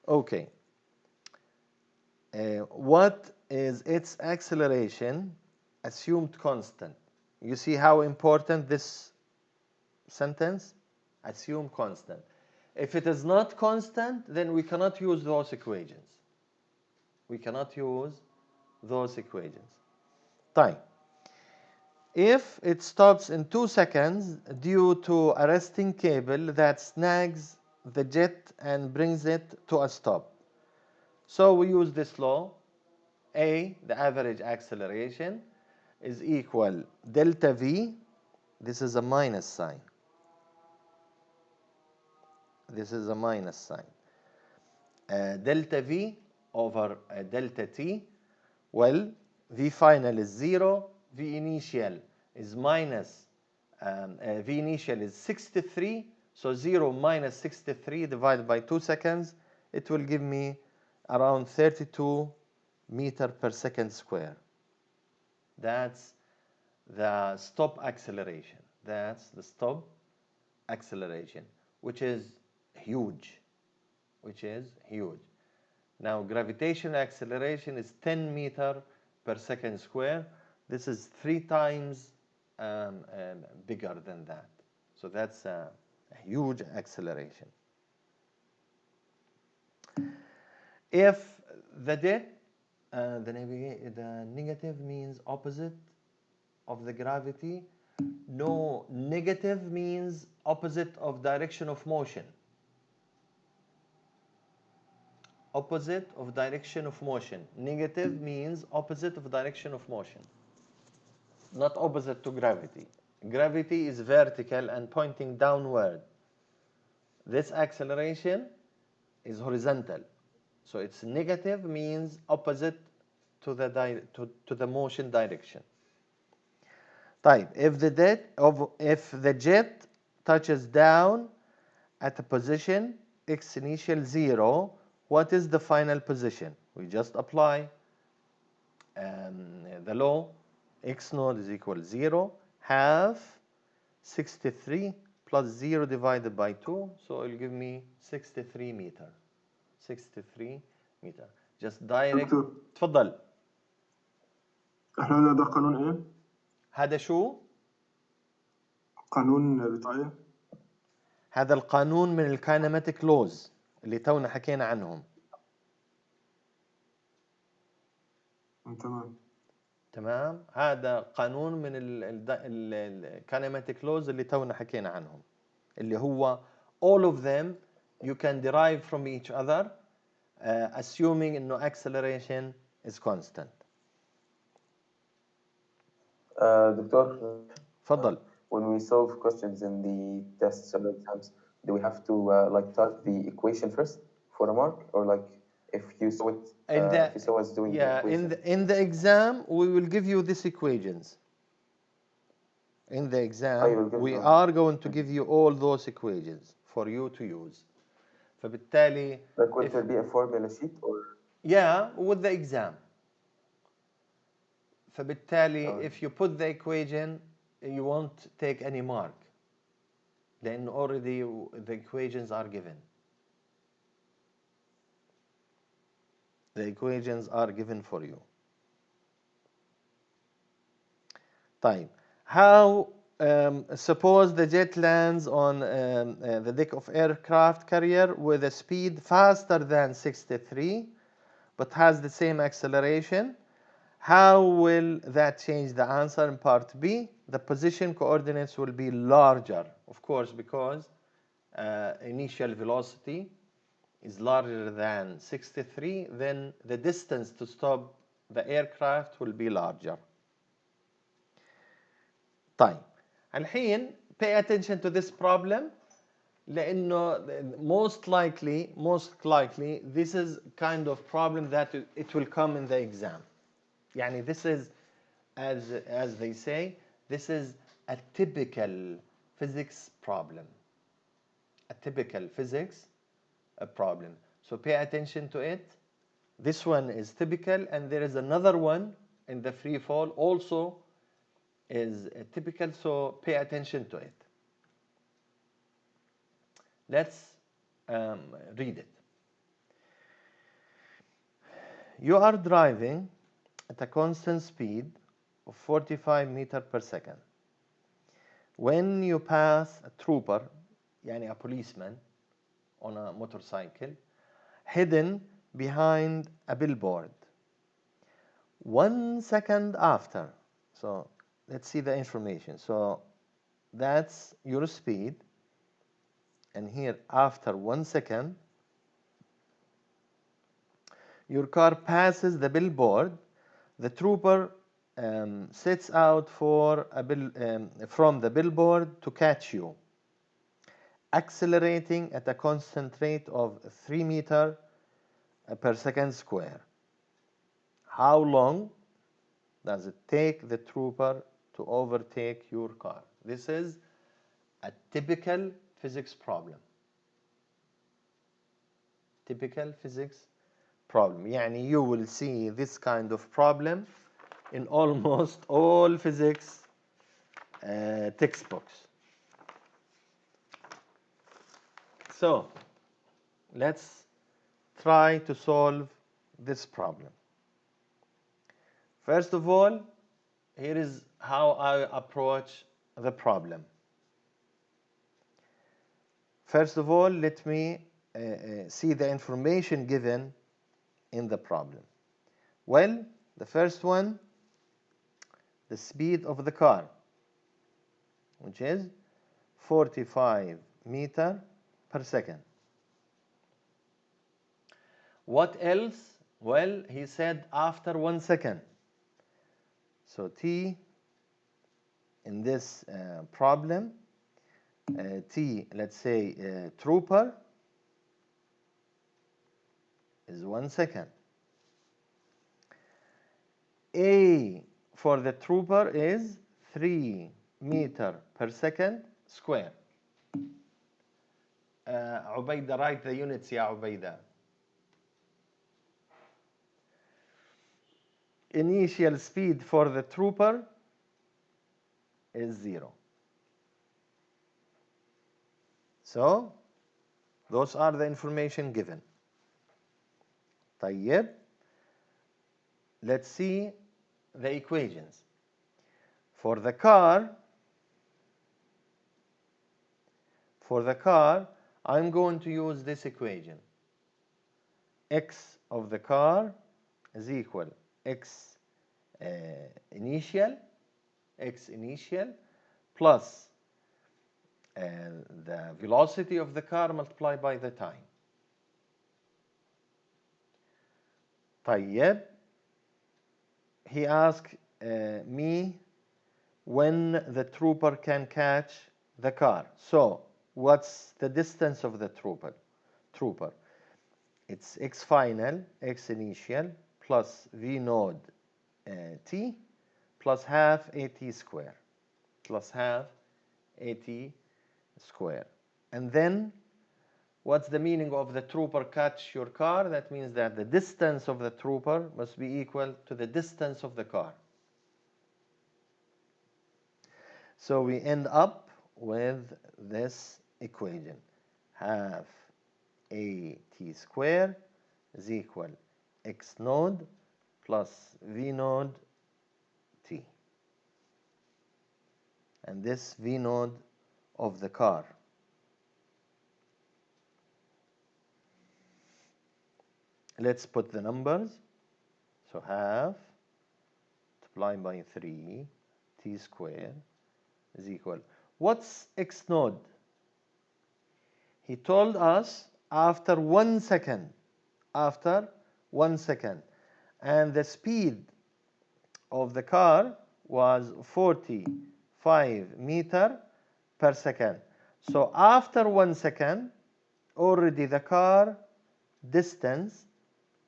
Okay. What is its acceleration? Assumed constant. You see how important this sentence? Assume constant. If it is not constant, then we cannot use those equations. We cannot use those equations. Time. If it stops in 2 seconds due to a resting cable that snags the jet and brings it to a stop. So we use this law. A, the average acceleration, is equal delta V. This is a minus sign. This is a minus sign. Delta V over delta T. Well, V final is 0. V initial is minus, V initial is 63. So 0 minus 63 divided by 2 seconds, it will give me around 32 meter per second square. That's the stop acceleration. That's the stop acceleration, which is huge. Now, gravitational acceleration is 10 meter per second square. This is 3 times bigger than that. So that's a huge acceleration. If the jet, the negative means opposite of the gravity. No, negative means opposite of direction of motion. Opposite of direction of motion. Negative means opposite of direction of motion. Not opposite to gravity. Gravity is vertical and pointing downward. This acceleration is horizontal. So it's negative means opposite to the motion direction. Type. If the jet touches down at a position x initial 0, what is the final position? We just apply the law. X naught is equal 0, half 63 plus 0 divided by 2, so it'll give me 63 meter. 63 meter. Just direct. دكتور تفضل. احنا قلنا ده قانون ايه؟ هذا شو؟ قانون بتاع ايه؟ هذا القانون من الكاينماتيك لوز اللي تونا حكينا عنهم. تمام. تمام، هذا قانون من الكاينماتيك لوز اللي تونا حكينا عنهم، اللي هو all of them you can derive from each other assuming انه acceleration is constant. دكتور تفضل. when we solve questions in the tests or exams, do we have to like type the equation first for a mark, or like if you saw it, if you saw us doing the equation? in the exam we will give you these equations. In the exam we are going to give you all those equations for you to use. فبالتالي like will there be a formula sheet or? Yeah, with the exam. فبالتالي if you put the equation you won't take any mark لأن already the equations are given. The equations are given for you. طيب, how suppose the jet lands on the deck of aircraft carrier with a speed faster than 63 but has the same acceleration. How will that change the answer in part B? The position coordinates will be larger, of course, because initial velocity is larger than 63, then the distance to stop the aircraft will be larger. طيب, الحين pay attention to this problem لأنه most likely this is kind of problem that it will come in the exam. يعني this is, as they say, this is a typical physics problem. A typical physics problem. So pay attention to it. This one is typical, and there is another one in the free fall also is typical, so pay attention to it. Let's read it. You are driving at a constant speed of 45 meters per second. When you pass a trooper, يعني a policeman on a motorcycle, hidden behind a billboard. 1 second after, so let's see the information. So that's your speed, and here after 1 second, your car passes the billboard. The trooper sets out for from the billboard to catch you, accelerating at a constant rate of 3 meters per second square. How long does it take the trooper to overtake your car? This is a typical physics problem. Typical physics problem. يعني you will see this kind of problem in almost all physics textbooks. So let's try to solve this problem. First of all, here is how I approach the problem. First of all, let me see the information given in the problem. Well, the first one, the speed of the car, which is 45 meters per second. What else? Well, he said after 1 second. So T in this problem, T, let's say trooper, is 1 second. A for the trooper is 3 meters per second square. عبيدة, write the units يا عبيدة. initial speed for the trooper is 0. So those are the information given. طيب, let's see the equations. For the car, I'm going to use this equation. X of the car is equal x initial plus the velocity of the car multiplied by the time. طيب, he asked me when the trooper can catch the car. So what's the distance of the trooper? It's x final, x initial, plus v node t, plus half at square, And then, what's the meaning of the trooper catch your car? That means that the distance of the trooper must be equal to the distance of the car. So we end up with this equation. Half at square is equal x node plus v node t. And this v node of the car. Let's put the numbers. So half multiplied by 3 t square is equal. What's x node? He told us after 1 second. And the speed of the car was 45 meters per second. So after 1 second, already the car distance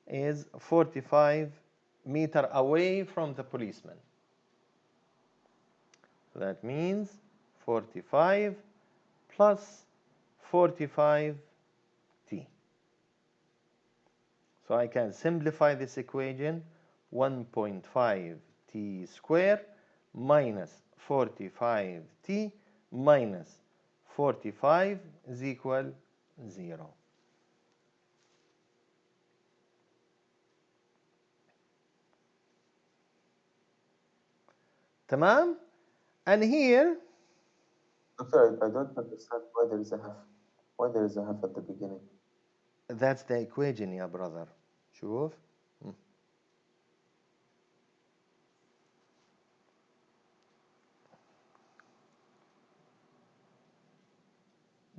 is 45 meters away from the policeman. So that means 45 plus 45 t. So I can simplify this equation. 1.5 t square minus 45 t minus 45 is equal 0. تمام? And here, I'm sorry, I don't understand why there is a half. Why there is a half at the beginning? that's the equation, yeah, brother. شوف.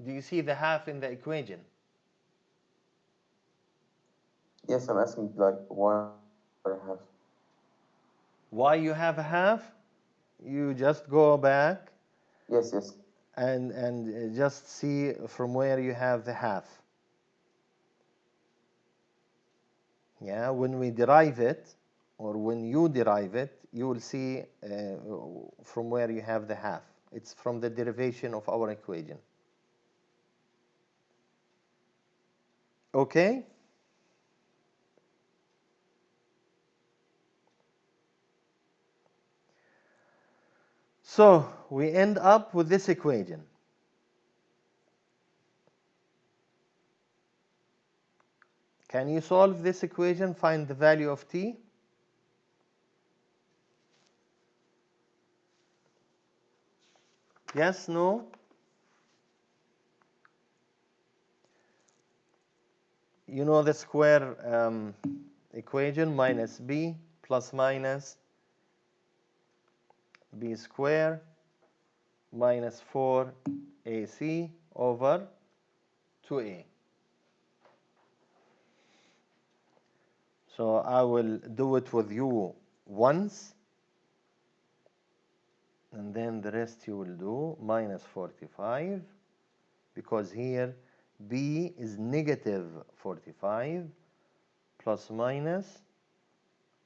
Do you see the half in the equation? Yes, I'm asking like why a half. Why you have a half? You just go back Yes. and just see from where you have the half. Yeah, when we derive it, or when you derive it, you will see from where you have the half. It's from the derivation of our equation. Okay? So we end up with this equation. Can you solve this equation? Find the value of t? Yes, no? You know the square equation, minus b plus minus b square minus 4ac over 2a. So I will do it with you once, and then the rest you will do minus 45, because here b is negative 45 plus minus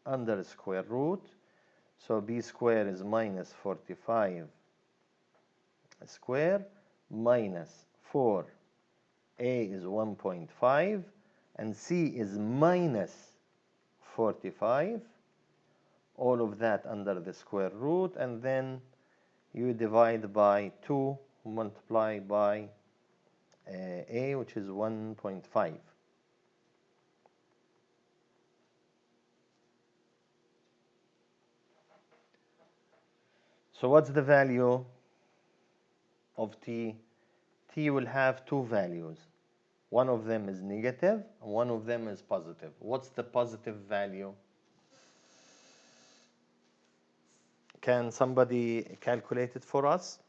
under square root. So b square is minus 45 square minus 4, a is 1.5, and c is minus 45 all of that under the square root, and then you divide by 2 multiply by a, which is 1.5. So what's the value of t? T will have two values. One of them is negative, and one of them is positive. What's the positive value? Can somebody calculate it for us?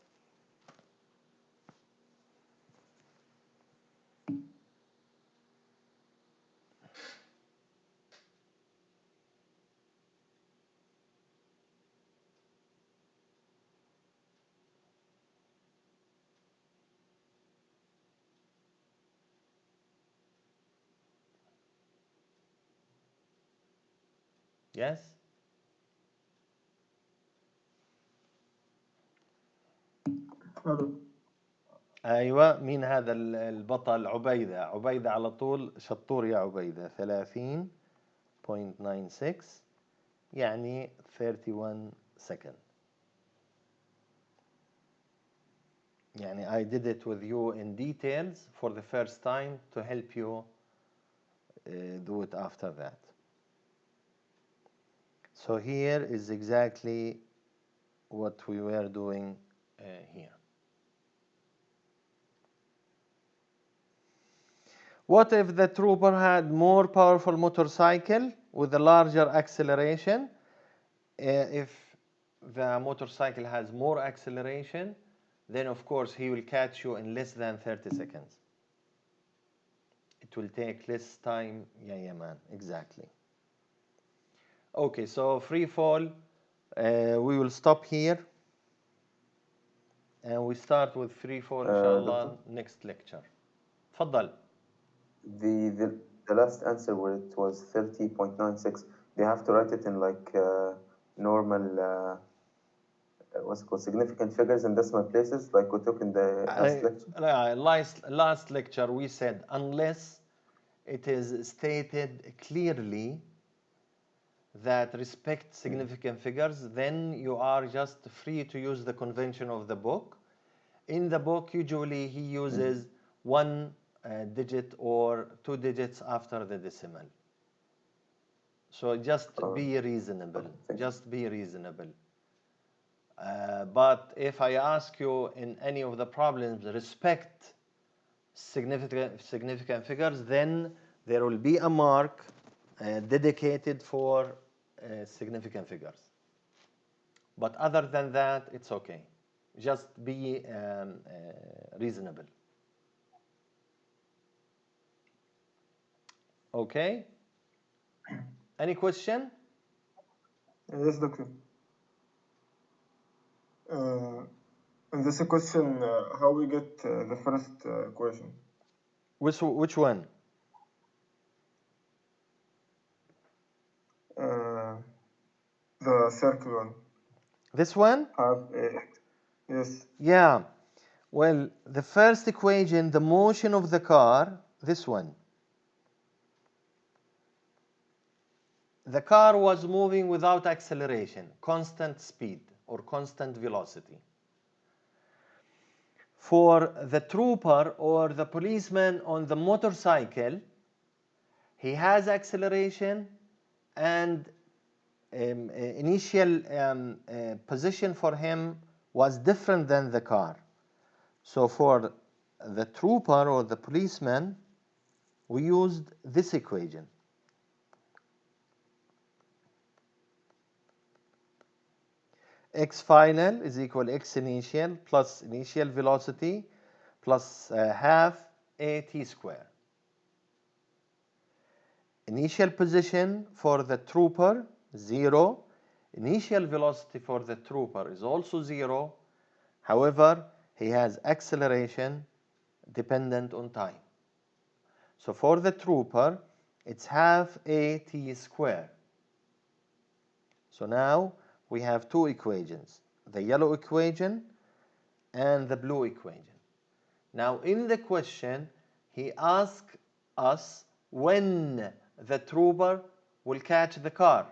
Yes? ألو. أيوة، مين هذا البطل؟ عبيدة. عبيدة على طول شطور يا عبيدة. 30.96 يعني 31 second. يعني I did it with you in details for the first time to help you do it after that. So here is exactly what we were doing here. What if the trooper had more powerful motorcycle with a larger acceleration? If the motorcycle has more acceleration, then of course he will catch you in less than 30 seconds. It will take less time. Yeah, man, exactly. Okay, so free fall, we will stop here. And we start with free fall, inshallah, next lecture. تفضل. The last answer where it was 30.96, they have to write it in like normal what's it called, significant figures in decimal places, like we took in the last lecture we said unless it is stated clearly that respect significant figures, then you are just free to use the convention of the book. In the book, usually he uses one digit or 2 digits after the decimal. So just be reasonable. Just be reasonable. But if I ask you in any of the problems, respect significant figures, then there will be a mark dedicated for significant figures. But other than that, it's okay. Just be reasonable. Okay? Any question? Yes, doctor. In this question, how we get the first question? Which one? The circle one. This one? Yes. Yeah. Well, the first equation, the motion of the car, this one. The car was moving without acceleration, constant speed or constant velocity. For the trooper or the policeman on the motorcycle, he has acceleration and initial position for him was different than the car. So for the trooper or the policeman, we used this equation. X final is equal x initial plus initial velocity plus half at square. Initial position for the trooper, 0. Initial velocity for the trooper is also 0. However, he has acceleration dependent on time. So for the trooper, it's half at square. So now we have two equations, the yellow equation and the blue equation. Now in the question, he asked us when the trooper will catch the car.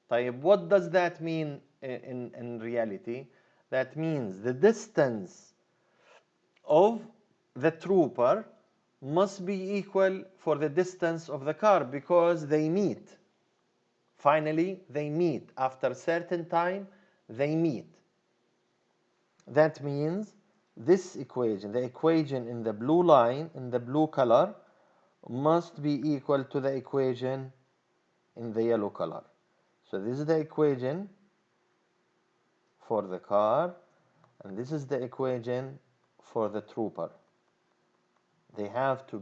طيب what does that mean in reality? That means the distance of the trooper must be equal for the distance of the car because they meet. Finally, they meet. After a certain time, they meet. That means this equation, the equation in the blue line, in the blue color, must be equal to the equation in the yellow color. So this is the equation for the car, and this is the equation for the trooper. They have to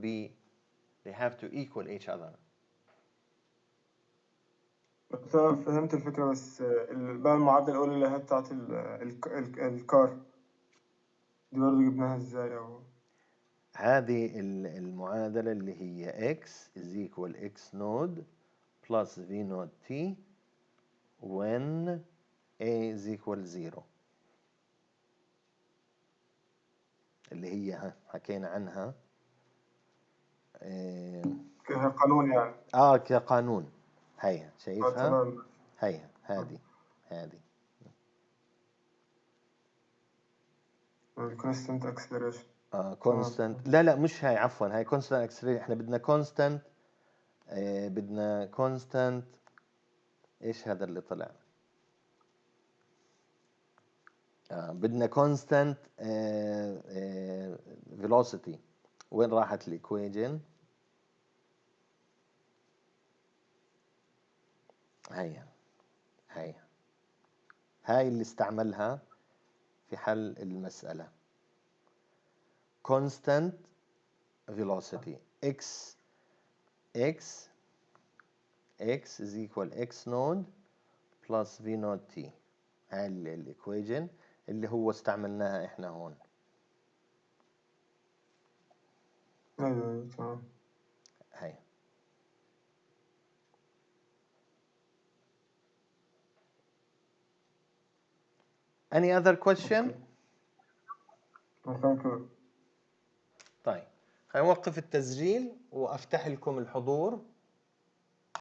equal each other. تمام فهمت الفكرة بس بقى المعادلة الأولى اللي هي بتاعت الكار دي برضه جبناها ازاي أو هذه المعادلة اللي هي x is equal x node plus v node t when a is equal 0 اللي هي حكينا عنها قانون يعني كقانون. هيا شايفها؟ تمام هيا هذه الكونستنت اكسلريشن كونستانت. لا مش هاي، عفوا، هاي كونستانت اكسلريشن. احنا بدنا كونستانت ايش هذا اللي طلع؟ بدنا كونستانت فيلوسيتي. وين راحت الايكويجن؟ هاي اللي استعملها في حل المسألة. constant velocity x is equal x node plus v node t. هاي الايكويجن اللي هو استعملناها احنا هون. ايوه تمام. هاي any other question؟ طيب خلينا نوقف التسجيل وافتح لكم الحضور.